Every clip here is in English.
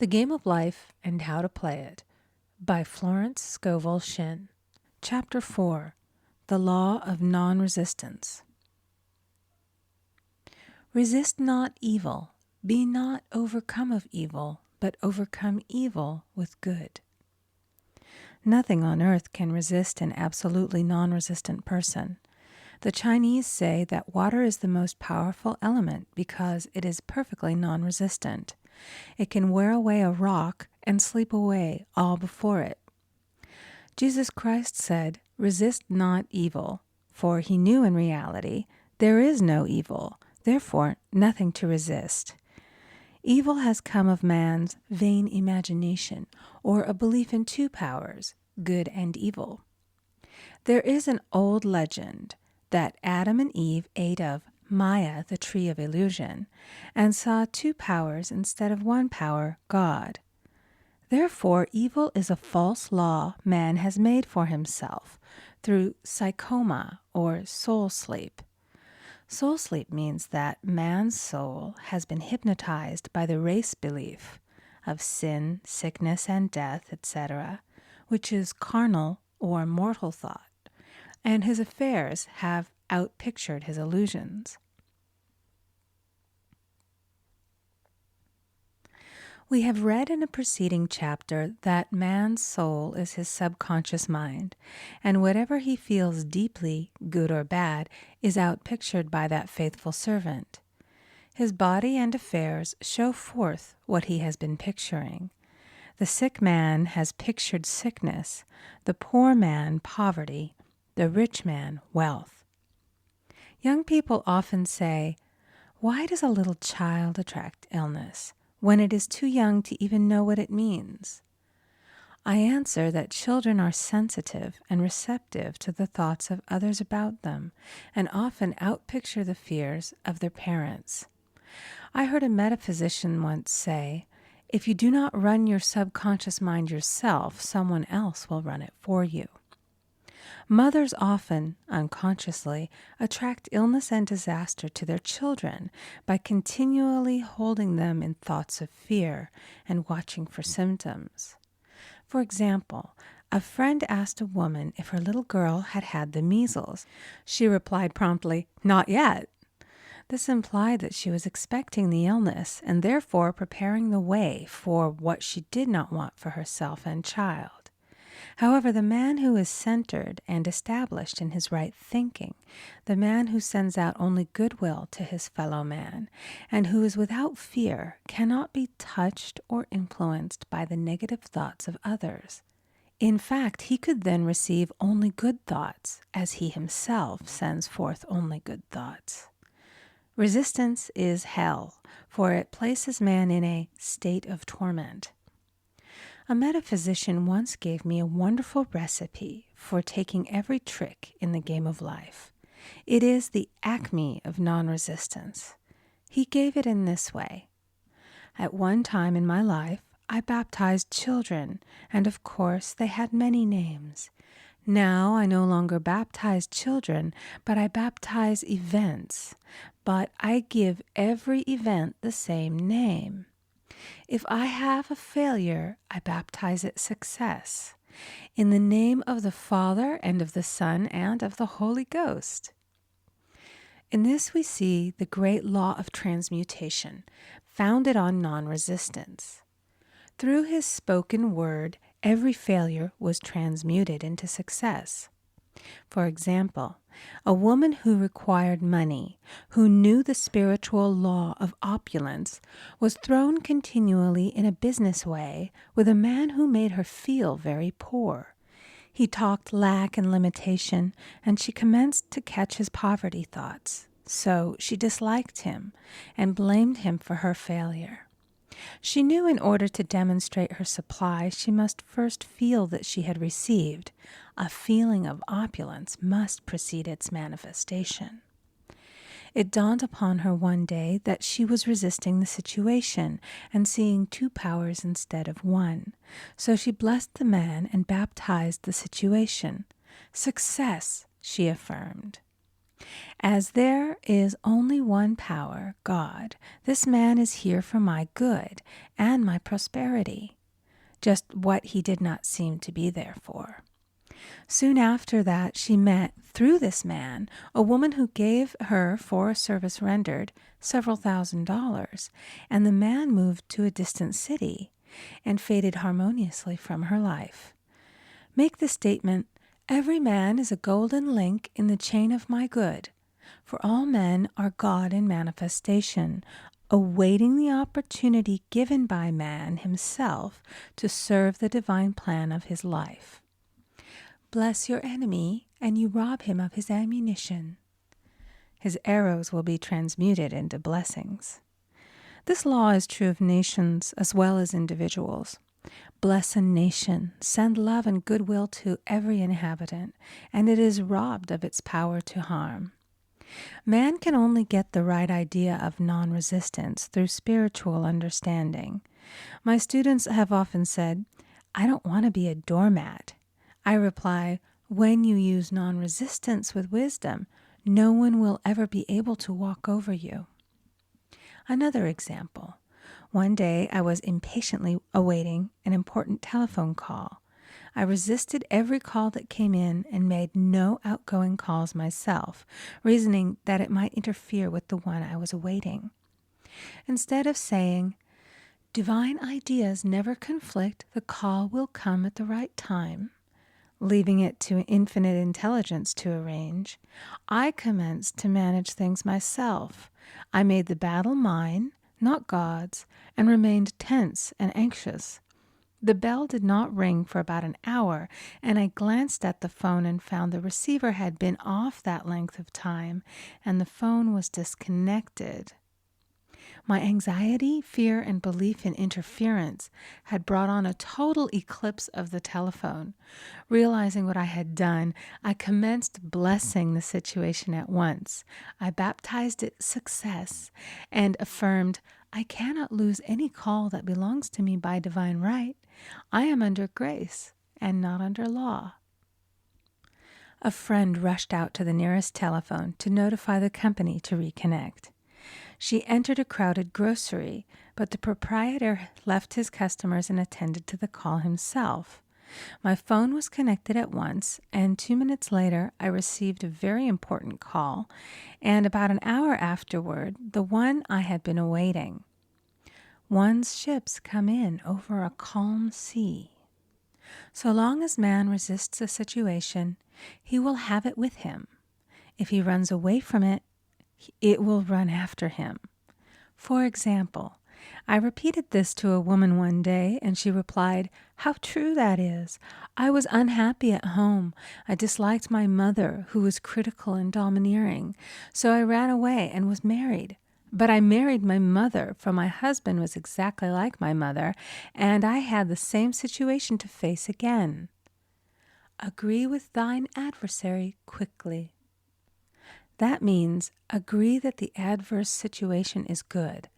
The Game of Life and How to Play It by Florence Scovel Shinn. Chapter 4. The Law of Nonresistance. Resist not evil. Be not overcome of evil, but overcome evil with good. Nothing on earth can resist an absolutely non-resistant person. The Chinese say that water is the most powerful element because it is perfectly non-resistant. It can wear away a rock and sleep away all before it. Jesus Christ said, "Resist not evil," for he knew in reality there is no evil, therefore nothing to resist. Evil has come of man's vain imagination, or a belief in two powers, good and evil. There is an old legend that Adam and Eve ate of Maya, the tree of illusion, and saw two powers instead of one power, God. Therefore, evil is a false law man has made for himself through psychoma or soul sleep. Soul sleep means that man's soul has been hypnotized by the race belief of sin, sickness, and death, etc., which is carnal or mortal thought, and his affairs have outpictured his illusions. We have read in a preceding chapter that man's soul is his subconscious mind, and whatever he feels deeply, good or bad, is outpictured by that faithful servant. His body and affairs show forth what he has been picturing. The sick man has pictured sickness, the poor man poverty, the rich man wealth. Young people often say, "Why does a little child attract illness when it is too young to even know what it means?" I answer that children are sensitive and receptive to the thoughts of others about them and often outpicture the fears of their parents. I heard a metaphysician once say, "If you do not run your subconscious mind yourself, someone else will run it for you." Mothers often, unconsciously, attract illness and disaster to their children by continually holding them in thoughts of fear and watching for symptoms. For example, a friend asked a woman if her little girl had had the measles. She replied promptly, "Not yet." This implied that she was expecting the illness and therefore preparing the way for what she did not want for herself and child. However, the man who is centered and established in his right thinking, the man who sends out only goodwill to his fellow man, and who is without fear, cannot be touched or influenced by the negative thoughts of others. In fact, he could then receive only good thoughts, as he himself sends forth only good thoughts. Resistance is hell, for it places man in a state of torment. A metaphysician once gave me a wonderful recipe for taking every trick in the game of life. It is the acme of non-resistance. He gave it in this way. At one time in my life, I baptized children, and of course they had many names. Now I no longer baptize children, but I baptize events. But I give every event the same name. If I have a failure, I baptize it success, in the name of the Father and of the Son and of the Holy Ghost. In this we see the great law of transmutation, founded on non-resistance. Through his spoken word, every failure was transmuted into success. For example, a woman who required money, who knew the spiritual law of opulence, was thrown continually in a business way with a man who made her feel very poor. He talked lack and limitation, and she commenced to catch his poverty thoughts. So she disliked him and blamed him for her failure. She knew in order to demonstrate her supply, she must first feel that she had received. A feeling of opulence must precede its manifestation. It dawned upon her one day that she was resisting the situation and seeing two powers instead of one. So she blessed the man and baptized the situation. "Success," she affirmed. As there is only one power, God, this man is here for my good and my prosperity, just what he did not seem to be there for. Soon after that, she met, through this man, a woman who gave her, for a service rendered, several $1,000s, and the man moved to a distant city and faded harmoniously from her life. Make the statement, "Every man is a golden link in the chain of my good, for all men are God in manifestation, awaiting the opportunity given by man himself to serve the divine plan of his life. Bless your enemy, and you rob him of his ammunition. His arrows will be transmuted into blessings." This law is true of nations as well as individuals. Bless a nation, send love and goodwill to every inhabitant, and it is robbed of its power to harm. Man can only get the right idea of non-resistance through spiritual understanding. My students have often said, "I don't want to be a doormat." I reply, when you use non-resistance with wisdom, no one will ever be able to walk over you. Another example. One day I was impatiently awaiting an important telephone call. I resisted every call that came in and made no outgoing calls myself, reasoning that it might interfere with the one I was awaiting. Instead of saying, "Divine ideas never conflict, the call will come at the right time," leaving it to infinite intelligence to arrange, I commenced to manage things myself. I made the battle mine, not God's, and remained tense and anxious. The bell did not ring for about an hour, and I glanced at the phone and found the receiver had been off that length of time, and the phone was disconnected. My anxiety, fear, and belief in interference had brought on a total eclipse of the telephone. Realizing what I had done, I commenced blessing the situation at once. I baptized it success and affirmed, "I cannot lose any call that belongs to me by divine right. I am under grace and not under law." A friend rushed out to the nearest telephone to notify the company to reconnect. She entered a crowded grocery, but the proprietor left his customers and attended to the call himself. My phone was connected at once, and 2 minutes later I received a very important call, and about an hour afterward, the one I had been awaiting. One's ships come in over a calm sea. So long as man resists a situation, he will have it with him. If he runs away from it, it will run after him. For example, I repeated this to a woman one day, and she replied, "How true that is. I was unhappy at home. I disliked my mother, who was critical and domineering. So I ran away and was married. But I married my mother, for my husband was exactly like my mother, and I had the same situation to face again." Agree with thine adversary quickly. That means agree that the adverse situation is good.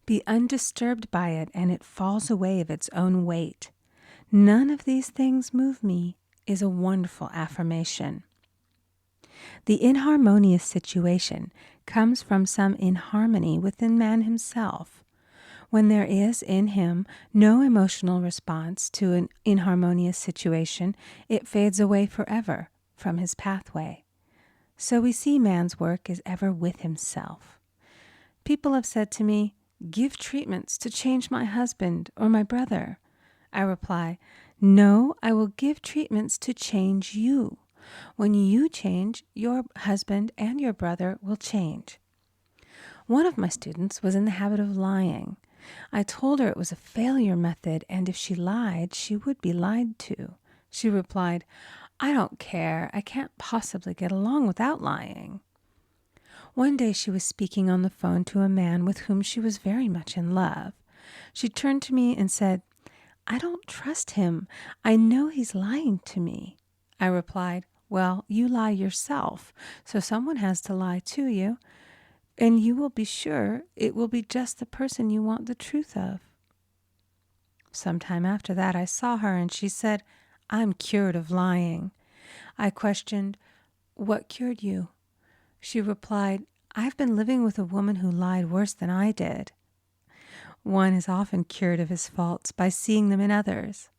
Be undisturbed by it, and it falls away of its own weight. "None of these things move me" is a wonderful affirmation. The inharmonious situation comes from some inharmony within man himself. When there is in him no emotional response to an inharmonious situation, it fades away forever from his pathway. So we see man's work is ever with himself. People have said to me, "Give treatments to change my husband or my brother." I reply, "No, I will give treatments to change you. When you change, your husband and your brother will change." One of my students was in the habit of lying. I told her it was a failure method, and if she lied, she would be lied to. She replied, "I don't care. I can't possibly get along without lying." One day she was speaking on the phone to a man with whom she was very much in love. She turned to me and said, "I don't trust him. I know he's lying to me." I replied, "Well, you lie yourself, so someone has to lie to you, and you will be sure it will be just the person you want the truth of." Sometime after that I saw her, and she said, "I'm cured of lying." I questioned, "What cured you?" She replied, "I've been living with a woman who lied worse than I did." One is often cured of his faults by seeing them in others.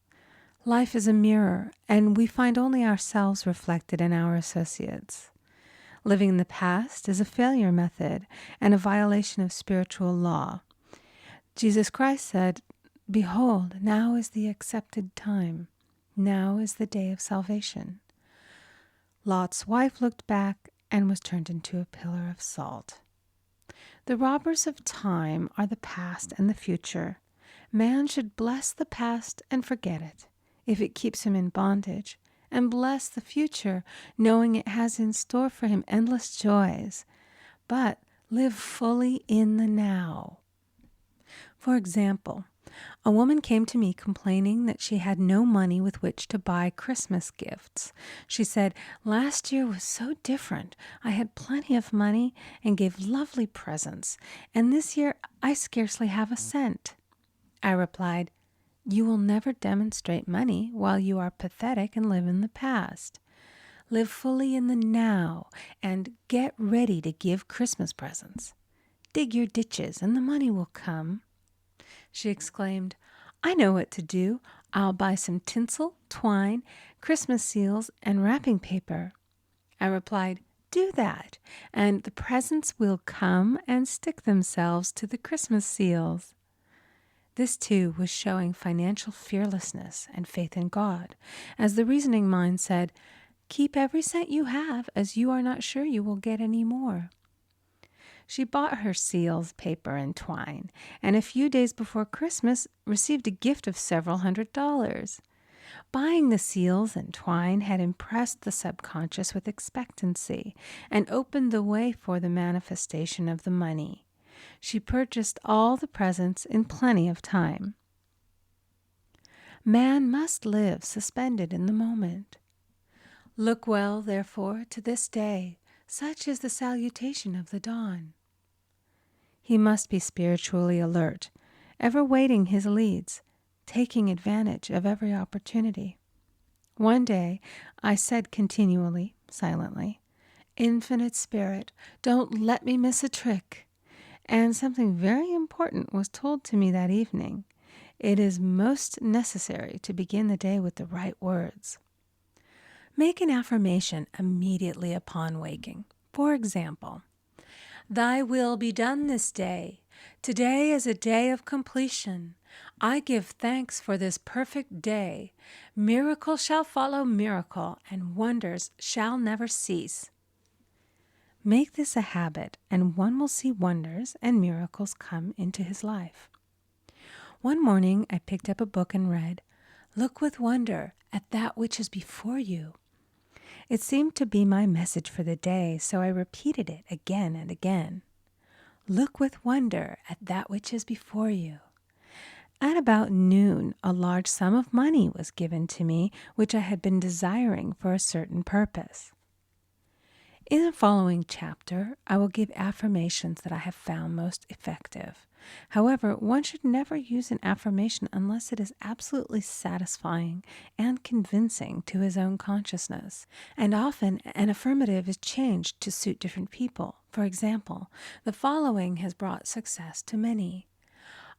Life is a mirror, and we find only ourselves reflected in our associates. Living in the past is a failure method and a violation of spiritual law. Jesus Christ said, "Behold, now is the accepted time. Now is the day of salvation." Lot's wife looked back and was turned into a pillar of salt. The robbers of time are the past and the future. Man should bless the past and forget it, if it keeps him in bondage, and bless the future, knowing it has in store for him endless joys, but live fully in the now. For example, a woman came to me complaining that she had no money with which to buy Christmas gifts. She said, "Last year was so different. I had plenty of money and gave lovely presents, and this year I scarcely have a cent." I replied, "You will never demonstrate money while you are pathetic and live in the past. Live fully in the now and get ready to give Christmas presents. Dig your ditches and the money will come." She exclaimed, "I know what to do. I'll buy some tinsel, twine, Christmas seals, and wrapping paper." I replied, "Do that, and the presents will come and stick themselves to the Christmas seals." This, too, was showing financial fearlessness and faith in God, as the reasoning mind said, "Keep every cent you have, as you are not sure you will get any more." She bought her seals, paper, and twine, and a few days before Christmas received a gift of several $100s. Buying the seals and twine had impressed the subconscious with expectancy and opened the way for the manifestation of the money. She purchased all the presents in plenty of time. Man must live suspended in the moment. Look well, therefore, to this day. Such is the salutation of the dawn. He must be spiritually alert, ever waiting his leads, taking advantage of every opportunity. One day I said continually, silently, "Infinite Spirit, don't let me miss a trick." And something very important was told to me that evening. It is most necessary to begin the day with the right words. Make an affirmation immediately upon waking. For example, "Thy will be done this day. Today is a day of completion. I give thanks for this perfect day. Miracle shall follow miracle, and wonders shall never cease." Make this a habit, and one will see wonders and miracles come into his life. One morning I picked up a book and read, "Look with wonder at that which is before you." It seemed to be my message for the day, so I repeated it again and again. Look with wonder at that which is before you. At about noon, a large sum of money was given to me, which I had been desiring for a certain purpose. In the following chapter, I will give affirmations that I have found most effective. However, one should never use an affirmation unless it is absolutely satisfying and convincing to his own consciousness. And often, an affirmative is changed to suit different people. For example, the following has brought success to many.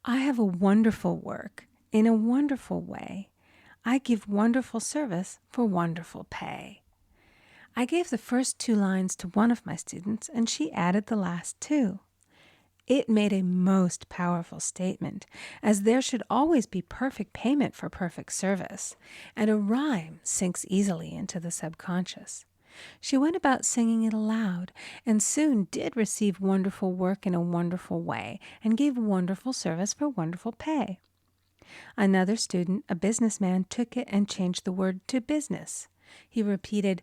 "I have a wonderful work in a wonderful way. I give wonderful service for wonderful pay." I gave the first 2 lines to one of my students, and she added the last 2. It made a most powerful statement, as there should always be perfect payment for perfect service, and a rhyme sinks easily into the subconscious. She went about singing it aloud, and soon did receive wonderful work in a wonderful way, and gave wonderful service for wonderful pay. Another student, a businessman, took it and changed the word to business. He repeated,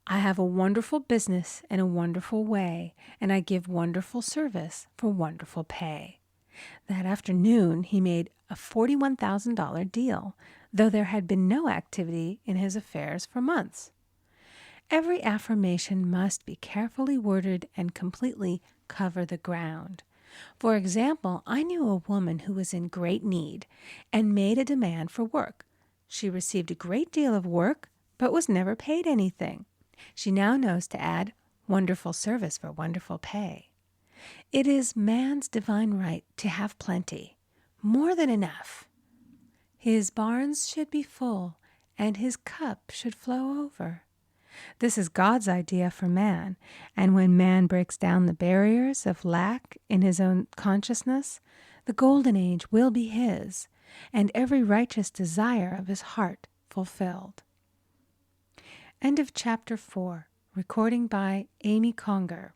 "I have a wonderful business in a wonderful way, and I give wonderful service for wonderful pay." That afternoon, he made a $41,000 deal, though there had been no activity in his affairs for months. Every affirmation must be carefully worded and completely cover the ground. For example, I knew a woman who was in great need and made a demand for work. She received a great deal of work, but was never paid anything. She now knows to add wonderful service for wonderful pay. It is man's divine right to have plenty, more than enough. His barns should be full, and his cup should flow over. This is God's idea for man, and when man breaks down the barriers of lack in his own consciousness, the golden age will be his, and every righteous desire of his heart fulfilled. End of chapter 4. Recording by Amy Conger.